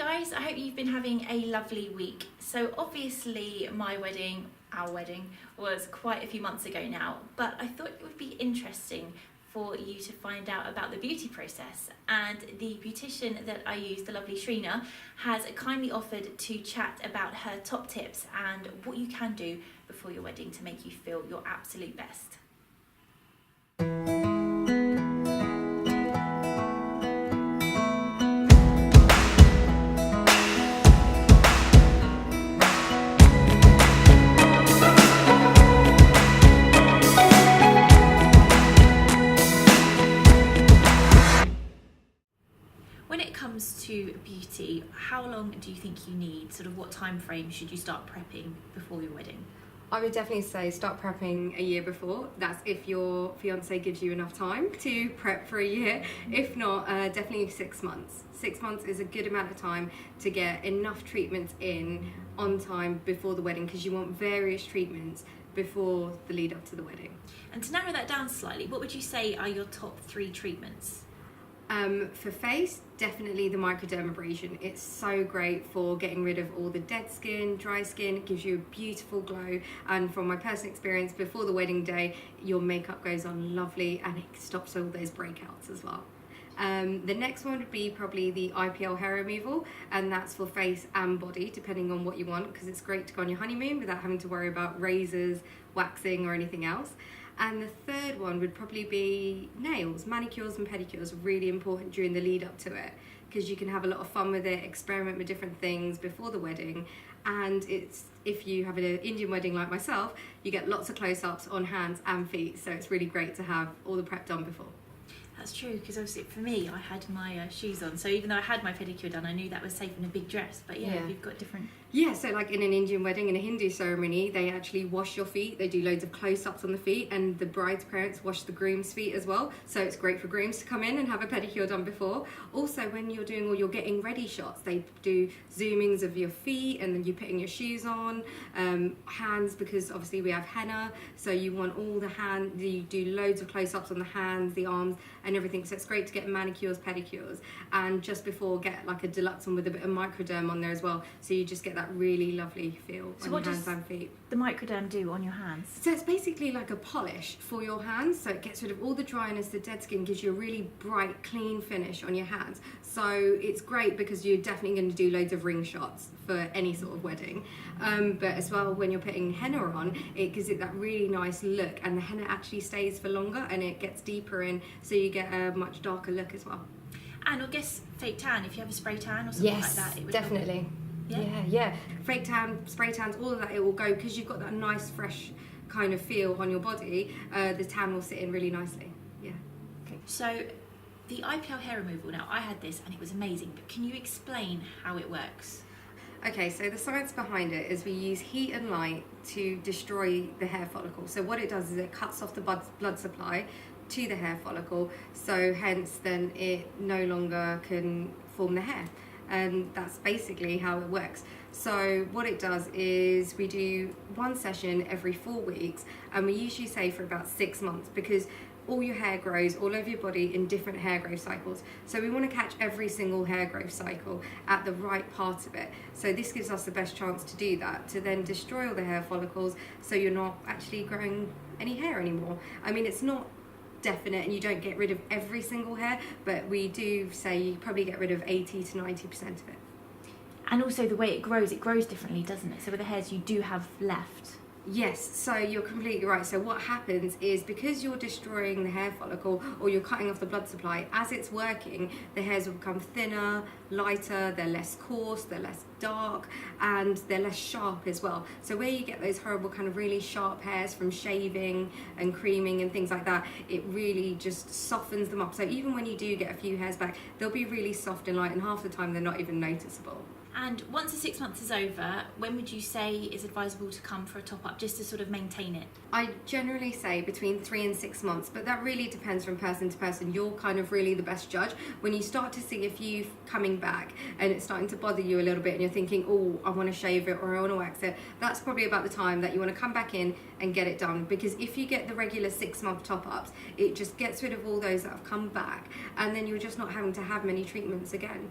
guys, I hope you've been having a lovely week. So obviously our wedding was quite a few months ago now, but I thought it would be interesting for you to find out about the beauty process, and the beautician that I use, the lovely Shrina, has kindly offered to chat about her top tips and what you can do before your wedding to make you feel your absolute best. When it comes to beauty, how long do you think you need? Sort of what time frame should you start prepping before your wedding? I would definitely say start prepping a year before. That's if your fiance gives you enough time to prep for a year. If not, definitely 6 months. 6 months is a good amount of time to get enough treatments in on time before the wedding, because you want various treatments before the lead up to the wedding. And to narrow that down slightly, what would you say are your top 3 treatments? For face, definitely the microdermabrasion. It's so great for getting rid of all the dead skin, dry skin. It gives you a beautiful glow, and from my personal experience, before the wedding day your makeup goes on lovely and it stops all those breakouts as well. The next one would be probably the IPL hair removal, and that's for face and body depending on what you want, because it's great to go on your honeymoon without having to worry about razors, waxing or anything else. And the third one would probably be nails. Manicures and pedicures are really important during the lead up to it, because you can have a lot of fun with it, experiment with different things before the wedding. And if you have an Indian wedding like myself, you get lots of close-ups on hands and feet, so it's really great to have all the prep done before. That's true, because obviously for me, I had my shoes on, so even though I had my pedicure done, I knew that was safe in a big dress. But yeah, you've got different... Yeah, so like in an Indian wedding, in a Hindu ceremony, they actually wash your feet. They do loads of close-ups on the feet, and the bride's parents wash the groom's feet as well. So it's great for grooms to come in and have a pedicure done before. Also, when you're doing all your getting ready shots, they do zoomings of your feet, and then you're putting your shoes on, hands, because obviously we have henna, so you want all the hand. You do loads of close-ups on the hands, the arms, and everything. So it's great to get manicures, pedicures, and just before get like a deluxe one with a bit of microderm on there as well. So you just get that really lovely feel on your hands and feet. The microderm do on your hands? So it's basically like a polish for your hands. So it gets rid of all the dryness, the dead skin, gives you a really bright, clean finish on your hands. So it's great because you're definitely going to do loads of ring shots for any sort of wedding. But as well, when you're putting henna on, it gives it that really nice look, and the henna actually stays for longer and it gets deeper in, so you get a much darker look as well. And I guess fake tan, if you have a spray tan or something like that, it would definitely. Yeah. Fake tan, spray tans, all of that, it will go, because you've got that nice fresh kind of feel on your body. The tan will sit in really nicely. Yeah. Okay. So the IPL hair removal, now I had this and it was amazing, but can you explain how it works? Okay, so the science behind it is we use heat and light to destroy the hair follicle. So what it does is it cuts off the blood supply to the hair follicle, so hence then it no longer can form the hair. And that's basically how it works. So what it does is we do one session every 4 weeks, and we usually say for about 6 months, because all your hair grows all over your body in different hair growth cycles. So we want to catch every single hair growth cycle at the right part of it. So this gives us the best chance to do that, to then destroy all the hair follicles, so you're not actually growing any hair anymore. I mean, it's not definite and you don't get rid of every single hair, but we do say you probably get rid of 80 to 90% of it. And also the way it grows differently, doesn't it? So with the hairs you do have left. Yes, so you're completely right. So what happens is, because you're destroying the hair follicle or you're cutting off the blood supply, as it's working, the hairs will become thinner, lighter, they're less coarse, they're less dark, and they're less sharp as well. So where you get those horrible kind of really sharp hairs from shaving and creaming and things like that, it really just softens them up. So even when you do get a few hairs back, they'll be really soft and light, and half the time they're not even noticeable. And once the 6 months is over, when would you say is advisable to come for a top-up, just to sort of maintain it? I generally say between 3 and 6 months, but that really depends from person to person. You're kind of really the best judge. When you start to see a few coming back and it's starting to bother you a little bit and you're thinking, oh, I want to shave it or I want to wax it, that's probably about the time that you want to come back in and get it done. Because if you get the regular 6 month top-ups, it just gets rid of all those that have come back, and then you're just not having to have many treatments again.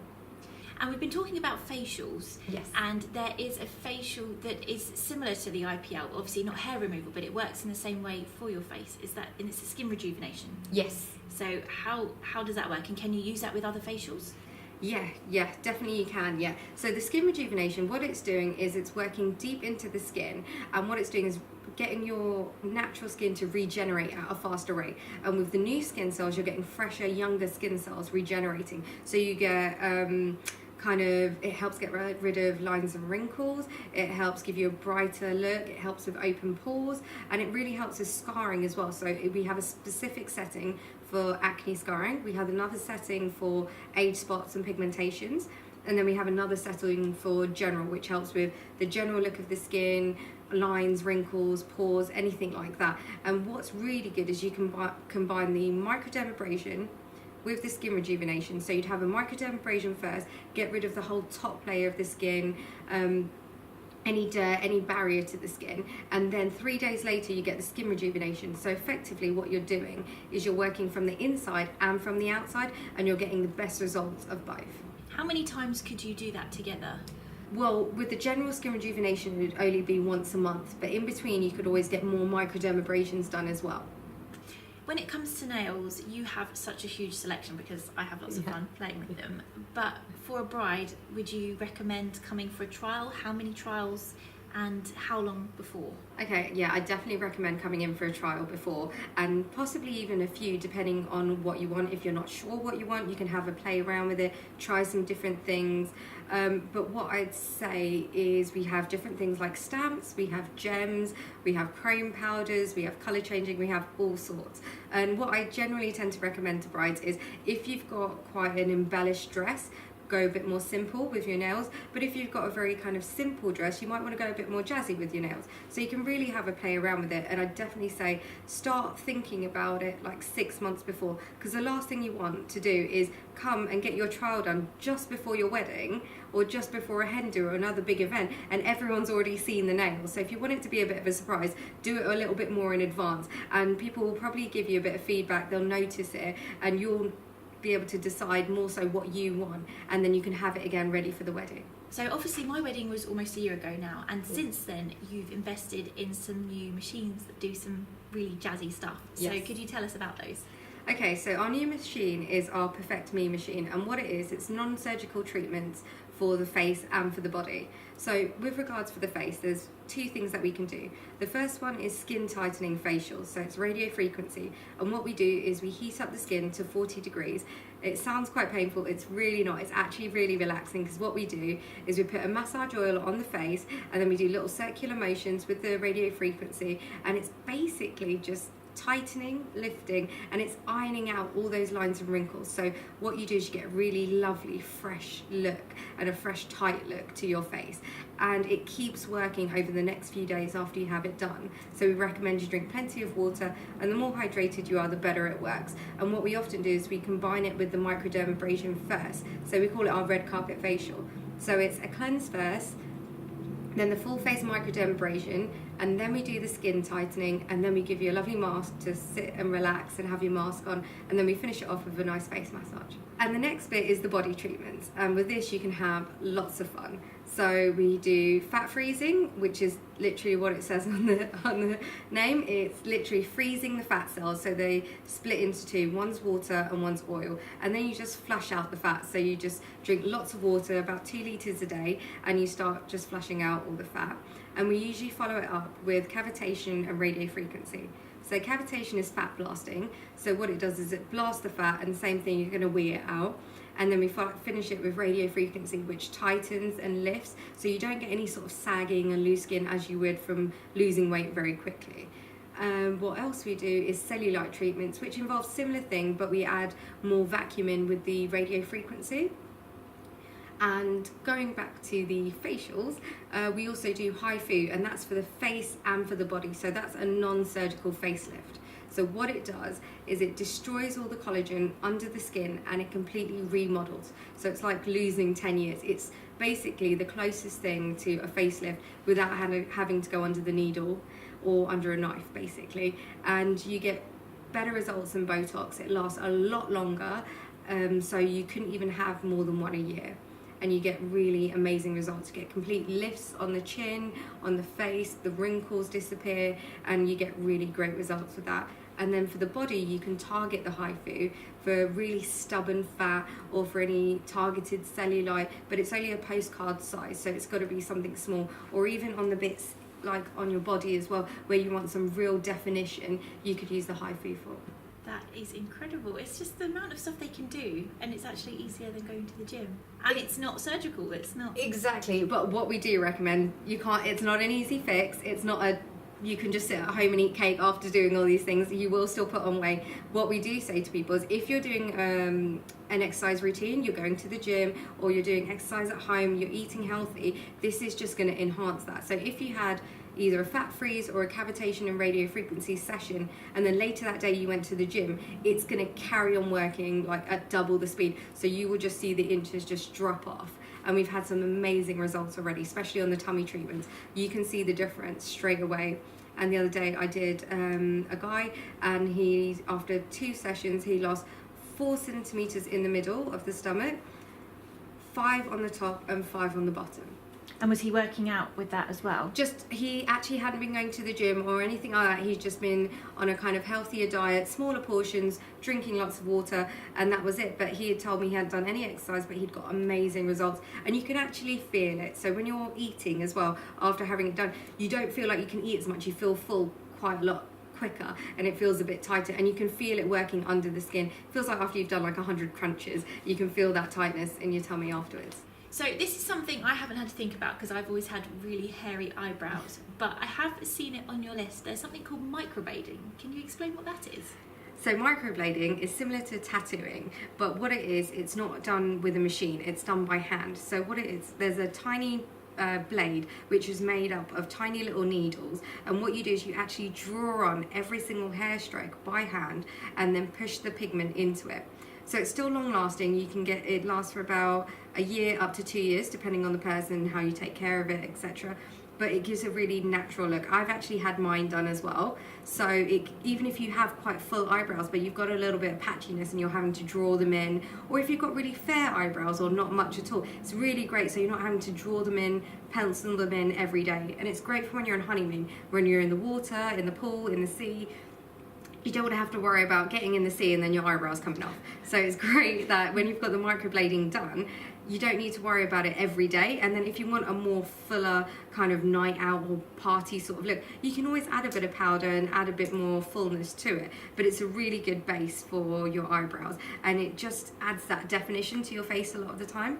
And we've been talking about facials. Yes. And there is a facial that is similar to the IPL, obviously not hair removal, but it works in the same way for your face. And it's a skin rejuvenation. Yes. So how does that work? And can you use that with other facials? Yeah, definitely you can, yeah. So the skin rejuvenation, what it's doing is it's working deep into the skin, and what it's doing is getting your natural skin to regenerate at a faster rate. And with the new skin cells, you're getting fresher, younger skin cells regenerating. So you get it helps get rid of lines and wrinkles, it helps give you a brighter look, it helps with open pores, and it really helps with scarring as well. So we have a specific setting for acne scarring, we have another setting for age spots and pigmentations, and then we have another setting for general, which helps with the general look of the skin, lines, wrinkles, pores, anything like that. And what's really good is you can combine the microdermabrasion with the skin rejuvenation. So you'd have a microdermabrasion first, get rid of the whole top layer of the skin, any dirt, any barrier to the skin, and then 3 days later you get the skin rejuvenation. So effectively what you're doing is you're working from the inside and from the outside, and you're getting the best results of both. How many times could you do that together? Well, with the general skin rejuvenation, it would only be once a month, but in between you could always get more microdermabrasions done as well. When it comes to nails, you have such a huge selection because I have lots of fun playing with them. But for a bride, would you recommend coming for a trial? How many trials and how long before? Okay, yeah, I definitely recommend coming in for a trial before, and possibly even a few depending on what you want. If you're not sure what you want, you can have a play around with it, try some different things. But what I'd say is we have different things like stamps, we have gems, we have chrome powders, we have colour changing, we have all sorts. And what I generally tend to recommend to brides is if you've got quite an embellished dress, go a bit more simple with your nails. But if you've got a very kind of simple dress, you might want to go a bit more jazzy with your nails. So you can really have a play around with it. And I'd definitely say start thinking about it like 6 months before, because the last thing you want to do is come and get your trial done just before your wedding or just before a hen do or another big event, and everyone's already seen the nails. So if you want it to be a bit of a surprise, do it a little bit more in advance, and people will probably give you a bit of feedback, they'll notice it, and you'll be able to decide more so what you want, and then you can have it again ready for the wedding. So obviously my wedding was almost a year ago now, and since then you've invested in some new machines that do some really jazzy stuff. So Yes. could you tell us about those? Okay, so our new machine is our Perfect Me machine, and what it is, it's non-surgical treatments for the face and for the body. So with regards for the face, there's 2 things that we can do. The first one is skin tightening facials, so it's radio frequency, and what we do is we heat up the skin to 40 degrees. It sounds quite painful, it's really not, it's actually really relaxing, because what we do is we put a massage oil on the face, and then we do little circular motions with the radio frequency, and it's basically just tightening, lifting, and it's ironing out all those lines and wrinkles. So what you do is you get a really lovely fresh look and a fresh tight look to your face, and it keeps working over the next few days after you have it done. So we recommend you drink plenty of water, and the more hydrated you are, the better it works. And what we often do is we combine it with the microdermabrasion first, so we call it our red carpet facial. So it's a cleanse first, then the full face microdermabrasion, and then we do the skin tightening, and then we give you a lovely mask to sit and relax and have your mask on, and then we finish it off with a nice face massage. And the next bit is the body treatments, and with this you can have lots of fun. So we do fat freezing, which is literally what it says on the name. It's literally freezing the fat cells, so they split into 2. One's water and one's oil, and then you just flush out the fat. So you just drink lots of water, about 2 litres a day, and you start just flushing out all the fat. And we usually follow it up with cavitation and radio frequency. So cavitation is fat blasting, so what it does is it blasts the fat, and the same thing, you're going to wee it out. And then we finish it with radio frequency, which tightens and lifts, so you don't get any sort of sagging and loose skin as you would from losing weight very quickly. What else we do is cellulite treatments, which involve similar thing, but we add more vacuum in with the radio frequency. And going back to the facials, we also do HIFU, and that's for the face and for the body, so that's a non-surgical facelift. So what it does is it destroys all the collagen under the skin, and it completely remodels. So it's like losing 10 years. It's basically the closest thing to a facelift without having to go under the needle or under a knife, basically. And you get better results than Botox. It lasts a lot longer, so you couldn't even have more than 1 a year. and you get really amazing results. You get complete lifts on the chin, on the face, the wrinkles disappear, and you get really great results with that. And then for the body, you can target the HIFU for really stubborn fat or for any targeted cellulite, but it's only a postcard size, so it's got to be something small. Or even on the bits like on your body as well, where you want some real definition, you could use the HIFU for. That is incredible. It's just the amount of stuff they can do, and it's actually easier than going to the gym. And it's not surgical, it's not. Exactly, but what we do recommend, it's not an easy fix, it's not a you can just sit at home and eat cake after doing all these things. You will still put on weight. What we do say to people is if you're doing an exercise routine, you're going to the gym, or you're doing exercise at home, you're eating healthy, this is just going to enhance that. So if you had either a fat freeze or a cavitation and radio frequency session, and then later that day you went to the gym, it's going to carry on working like at double the speed. So you will just see the inches just drop off. And we've had some amazing results already, especially on the tummy treatments. You can see the difference straight away. And the other day I did a guy, and he, after 2 sessions, he lost 4 centimeters in the middle of the stomach, 5 on the top and 5 on the bottom. And was he working out with that as well? He actually hadn't been going to the gym or anything like that. He's just been on a kind of healthier diet, smaller portions, drinking lots of water, and that was it. But he had told me he hadn't done any exercise, but he'd got amazing results. And you can actually feel it. So when you're eating as well, after having it done, you don't feel like you can eat as much. You feel full quite a lot quicker, and it feels a bit tighter, and you can feel it working under the skin. It feels like after you've done like 100 crunches, you can feel that tightness in your tummy afterwards. So this is something I haven't had to think about because I've always had really hairy eyebrows, but I have seen it on your list. There's something called microblading. Can you explain what that is? So microblading is similar to tattooing, but what it is, it's not done with a machine, it's done by hand. So what it is, there's a tiny blade which is made up of tiny little needles, and what you do is you actually draw on every single hair stroke by hand and then push the pigment into it. So it's still long lasting. You can get it lasts for about a year up to 2 years, depending on the person, how you take care of it, etc. But it gives a really natural look. I've actually had mine done as well. So even if you have quite full eyebrows, but you've got a little bit of patchiness and you're having to draw them in, or if you've got really fair eyebrows or not much at all, it's really great. So you're not having to draw them in, pencil them in every day. And it's great for when you're on honeymoon, when you're in the water, in the pool, in the sea. You don't want to have to worry about getting in the sea and then your eyebrows coming off. So it's great that when you've got the microblading done, you don't need to worry about it every day. And then if you want a more fuller kind of night out or party sort of look, you can always add a bit of powder and add a bit more fullness to it. But it's a really good base for your eyebrows, and it just adds that definition to your face a lot of the time.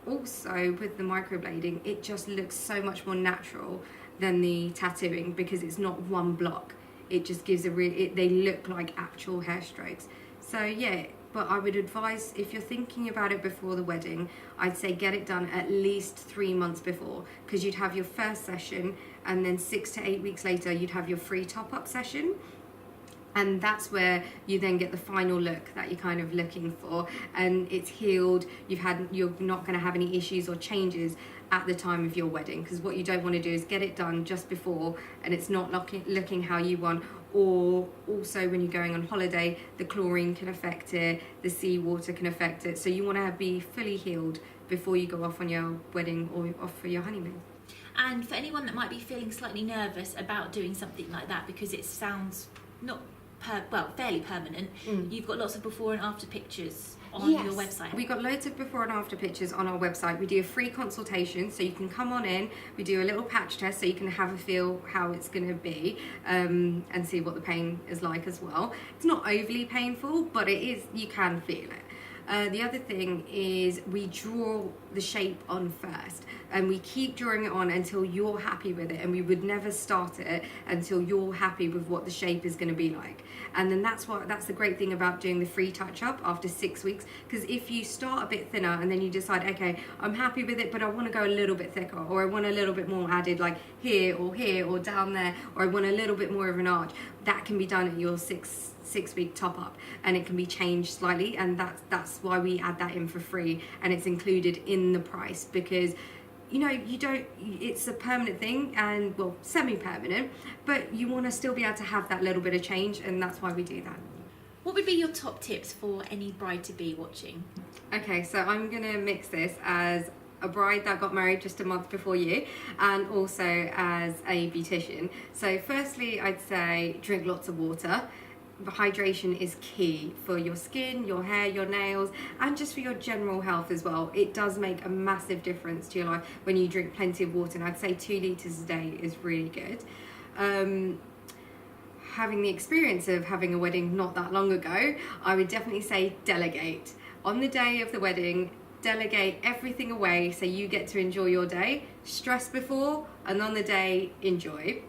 Also with the microblading, it just looks so much more natural than the tattooing because it's not one block. It just gives they look like actual hair strokes. So yeah, but I would advise, if you're thinking about it before the wedding, I'd say get it done at least 3 months before, because you'd have your first session and then 6 to 8 weeks later you'd have your free top-up session. And that's where you then get the final look that you're kind of looking for, and it's healed. You're not going to have any issues or changes at the time of your wedding, because what you don't want to do is get it done just before and it's not looking how you want. Or also when you're going on holiday, the chlorine can affect it, the seawater can affect it. So you want to be fully healed before you go off on your wedding or off for your honeymoon. And for anyone that might be feeling slightly nervous about doing something like that because it sounds not fairly permanent, you've got lots of before and after pictures on your website. We've got loads of before and after pictures on our website. We do a free consultation, so you can come on in. We do a little patch test so you can have a feel how it's going to be, and see what the pain is like as well. It's not overly painful, but it is, you can feel it. The other thing is we draw the shape on first, and we keep drawing it on until you're happy with it, and we would never start it until you're happy with what the shape is going to be like. And then that's the great thing about doing the free touch-up after 6 weeks, because if you start a bit thinner and then you decide, okay, I'm happy with it, but I want to go a little bit thicker, or I want a little bit more added, like here or down there, or I want a little bit more of an arch, that can be done at your six-week top up, and it can be changed slightly, and that's why we add that in for free, and it's included in the price, because it's a permanent thing, and well, semi-permanent, but you want to still be able to have that little bit of change, and that's why we do that. What would be your top tips for any bride to be watching? Okay, so I'm gonna mix this as a bride that got married just a month before you, and also as a beautician. So firstly, I'd say drink lots of water. Hydration is key for your skin, your hair, your nails, and just for your general health as well. It does make a massive difference to your life when you drink plenty of water, and I'd say 2 litres a day is really good. Having the experience of having a wedding not that long ago, I would definitely say delegate. On the day of the wedding, delegate everything away so you get to enjoy your day. Stress before, and on the day, enjoy.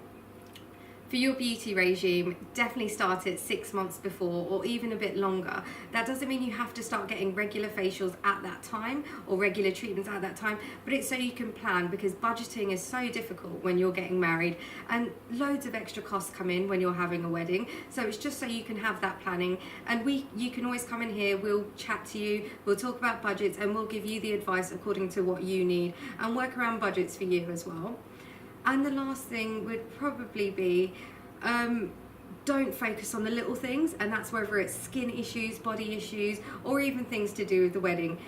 For your beauty regime, definitely start it 6 months before, or even a bit longer. That doesn't mean you have to start getting regular facials at that time or regular treatments at that time, but it's so you can plan, because budgeting is so difficult when you're getting married, and loads of extra costs come in when you're having a wedding. So it's just so you can have that planning, and you can always come in here, we'll chat to you, we'll talk about budgets, and we'll give you the advice according to what you need, and work around budgets for you as well. And the last thing would probably be, don't focus on the little things, and that's whether it's skin issues, body issues, or even things to do with the wedding.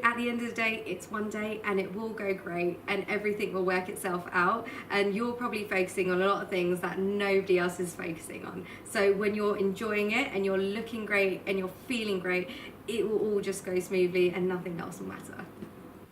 At the end of the day, it's one day and it will go great, and everything will work itself out, and you're probably focusing on a lot of things that nobody else is focusing on. So when you're enjoying it and you're looking great and you're feeling great, it will all just go smoothly and nothing else will matter.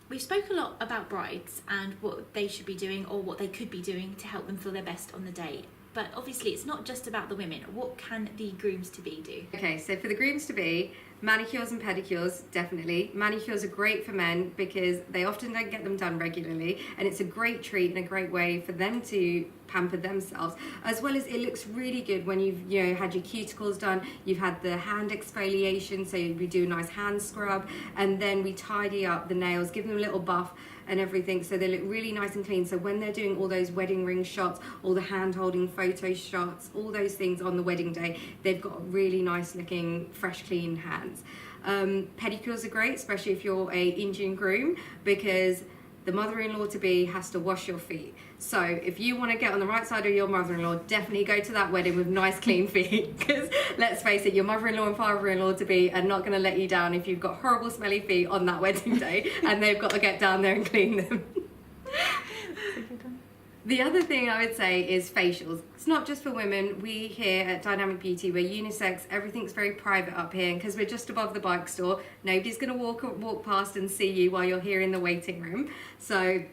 We've spoke a lot about brides and what they should be doing or what they could be doing to help them feel their best on the day. But obviously it's not just about the women. What can the grooms to be do? Okay, so for the grooms to be, manicures and pedicures, definitely. Manicures are great for men because they often don't get them done regularly, and it's a great treat and a great way for them to pamper themselves, as well as it looks really good when you've had your cuticles done, you've had the hand exfoliation, so we do a nice hand scrub, and then we tidy up the nails, give them a little buff and everything, so they look really nice and clean. So when they're doing all those wedding ring shots, all the hand holding photo shots, all those things on the wedding day, they've got really nice looking fresh clean hands. Pedicures are great, especially if you're a Indian groom, because the mother-in-law to be has to wash your feet. So if you want to get on the right side of your mother-in-law, definitely go to that wedding with nice clean feet, because let's face it, your mother-in-law and father-in-law to be are not going to let you down if you've got horrible smelly feet on that wedding day and they've got to get down there and clean them. The other thing I would say is facials. It's not just for women. We here at Dynamic Beauty, we're unisex. Everything's very private up here, and because we're just above the bike store, nobody's going to walk past and see you while you're here in the waiting room. So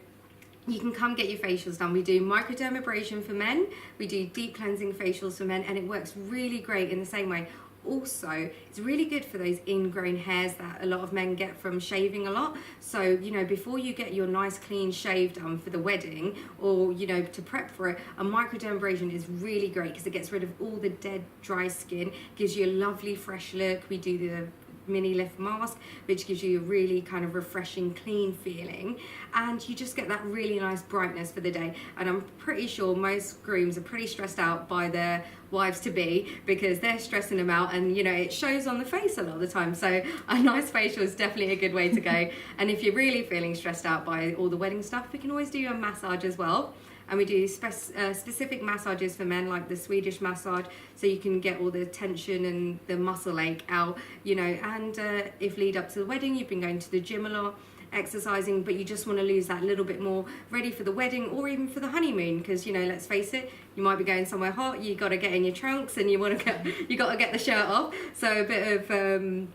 you can come get your facials done. We do microdermabrasion for men, we do deep cleansing facials for men, and it works really great in the same way. Also, it's really good for those ingrown hairs that a lot of men get from shaving a lot. So, before you get your nice clean shave done for the wedding, or, to prep for it, a microdermabrasion is really great because it gets rid of all the dead, dry skin, gives you a lovely fresh look. We do the mini lift mask, which gives you a really kind of refreshing, clean feeling, and you just get that really nice brightness for the day. And I'm pretty sure most grooms are pretty stressed out by their wives to be, because they're stressing them out, and it shows on the face a lot of the time. So a nice facial is definitely a good way to go. And if you're really feeling stressed out by all the wedding stuff, we can always do a massage as well. And we do specific massages for men, like the Swedish massage, so you can get all the tension and the muscle ache out, and if lead up to the wedding, you've been going to the gym a lot, exercising, but you just want to lose that little bit more, ready for the wedding or even for the honeymoon, because let's face it, you might be going somewhere hot, you got to get in your trunks, and you got to get the shirt off. So a bit of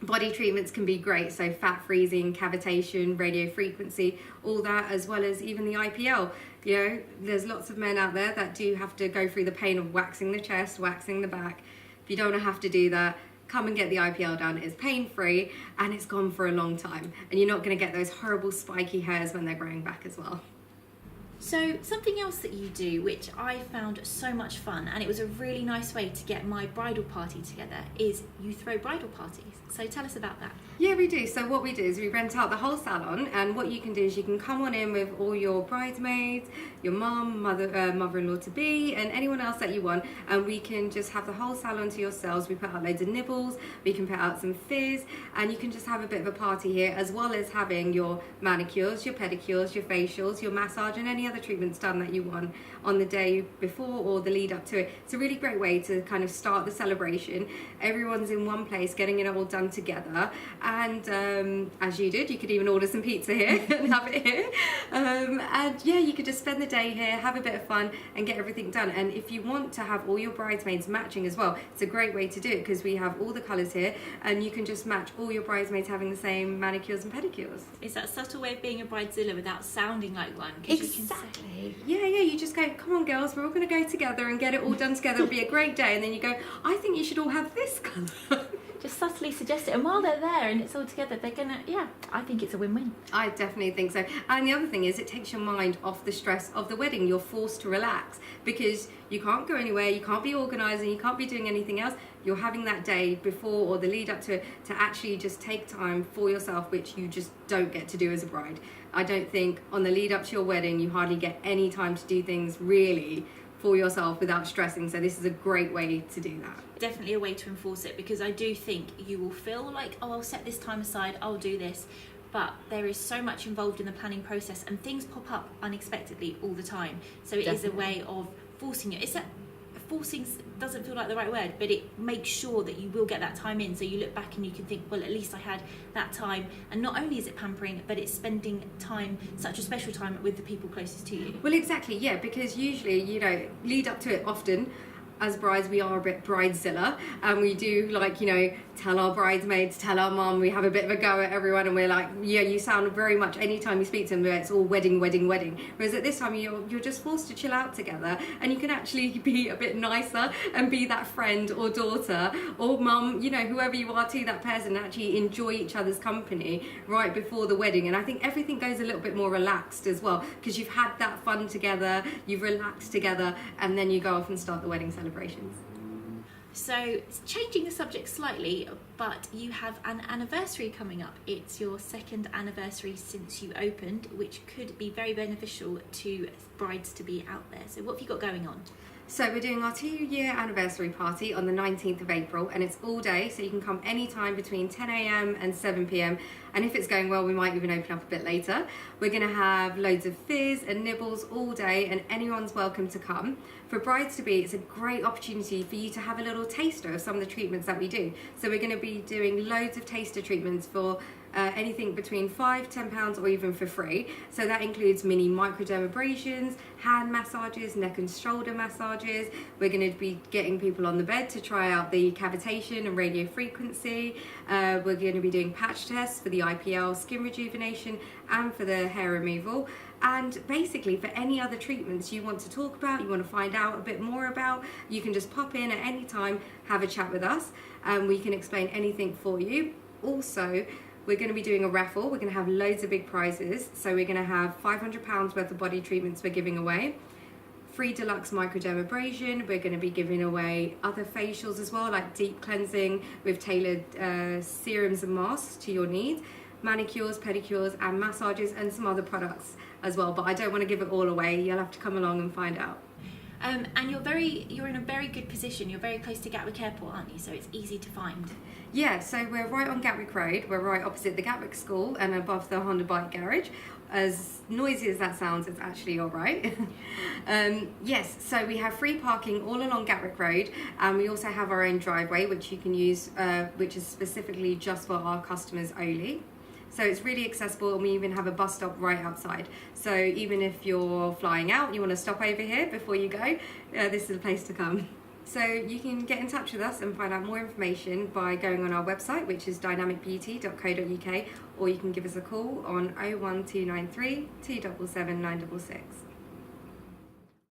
body treatments can be great, so fat freezing, cavitation, radio frequency, all that, as well as even the IPL. There's lots of men out there that do have to go through the pain of waxing the chest, waxing the back. If you don't want to have to do that, come and get the IPL done. It's pain-free and it's gone for a long time, and you're not going to get those horrible spiky hairs when they're growing back as well. So something else that you do, which I found so much fun, and it was a really nice way to get my bridal party together, is you throw bridal parties. So tell us about that. Yeah, we do. So what we do is we rent out the whole salon, and what you can do is you can come on in with all your bridesmaids, your mum, mother-in-law to be, and anyone else that you want, and we can just have the whole salon to yourselves. We put out loads of nibbles, we can put out some fizz, and you can just have a bit of a party here, as well as having your manicures, your pedicures, your facials, your massage, and any other other treatments done that you want on the day before or the lead up to it. It's a really great way to kind of start the celebration. Everyone's in one place, getting it all done together. And as you did, you could even order some pizza here and have it here. And yeah, you could just spend the day here, have a bit of fun, and get everything done. And if you want to have all your bridesmaids matching as well, it's a great way to do it because we have all the colours here, and you can just match all your bridesmaids having the same manicures and pedicures. It's that subtle way of being a bridezilla without sounding like one. Exactly. Yeah, you just go, come on girls, we're all going to go together and get it all done together. It'll be a great day. And then you go, I think you should all have this colour. Just subtly suggest it, and while they're there and it's all together, they're gonna, yeah, I think it's a win-win. I definitely think so. And the other thing is, it takes your mind off the stress of the wedding. You're forced to relax because you can't go anywhere, you can't be organising, you can't be doing anything else. You're having that day before or the lead up to it to actually just take time for yourself, which you just don't get to do as a bride. I don't think on the lead up to your wedding you hardly get any time to do things really for yourself without stressing, so this is a great way to do that. Definitely a way to enforce it, because I do think you will feel like, oh, I'll set this time aside, I'll do this, but there is so much involved in the planning process and things pop up unexpectedly all the time, so it is a way of forcing it. It's that forcing doesn't feel like the right word, but it makes sure that you will get that time in, so you look back and you can think, well, at least I had that time. And not only is it pampering, but it's spending time, such a special time, with the people closest to you. Well, exactly, yeah, because usually, you know, lead up to it often, as brides, we are a bit bridezilla, and we do, like, you know, tell our bridesmaids, tell our mum, we have a bit of a go at everyone, and we're like, yeah, you sound very much, anytime you speak to them, it's all wedding, wedding, wedding. Whereas at this time, you're just forced to chill out together, and you can actually be a bit nicer and be that friend or daughter or mum, you know, whoever you are to that person, and actually enjoy each other's company right before the wedding. And I think everything goes a little bit more relaxed as well, because you've had that fun together, you've relaxed together, and then you go off and start the wedding celebrations. So, changing the subject slightly, but you have an anniversary coming up. It's your second anniversary since you opened, which could be very beneficial to brides to be out there. So what have you got going on? So we're doing our 2-year anniversary party on the 19th of April, and it's all day, so you can come anytime between 10 a.m. and 7 p.m. and if it's going well, we might even open up a bit later. We're going to have loads of fizz and nibbles all day, and anyone's welcome to come. For brides-to-be, it's a great opportunity for you to have a little taster of some of the treatments that we do. So we're going to be doing loads of taster treatments for anything between £5, £10 or even for free. So that includes mini microdermabrasions, hand massages, neck and shoulder massages. We're going to be getting people on the bed to try out the cavitation and radio frequency. We're going to be doing patch tests for the IPL, skin rejuvenation, and for the hair removal. And basically, for any other treatments you want to talk about, you want to find out a bit more about, you can just pop in at any time, have a chat with us, and we can explain anything for you. Also, we're going to be doing a raffle. We're going to have loads of big prizes. So we're going to have £500 worth of body treatments we're giving away, free deluxe microdermabrasion. We're going to be giving away other facials as well, like deep cleansing with tailored serums and masks to your needs, manicures, pedicures, and massages, and some other products as well. But I don't want to give it all away. You'll have to come along and find out. And you're in a very good position. You're very close to Gatwick Airport, aren't you? So it's easy to find. Yeah, so we're right on Gatwick Road. We're right opposite the Gatwick School and above the Honda Bike Garage. As noisy as that sounds, it's actually all right. Yes, so we have free parking all along Gatwick Road, and we also have our own driveway, which you can use, which is specifically just for our customers only. So it's really accessible, and we even have a bus stop right outside. So even if you're flying out, you want to stop over here before you go, this is the place to come. So you can get in touch with us and find out more information by going on our website, which is dynamicbeauty.co.uk, or you can give us a call on 01293 277 966.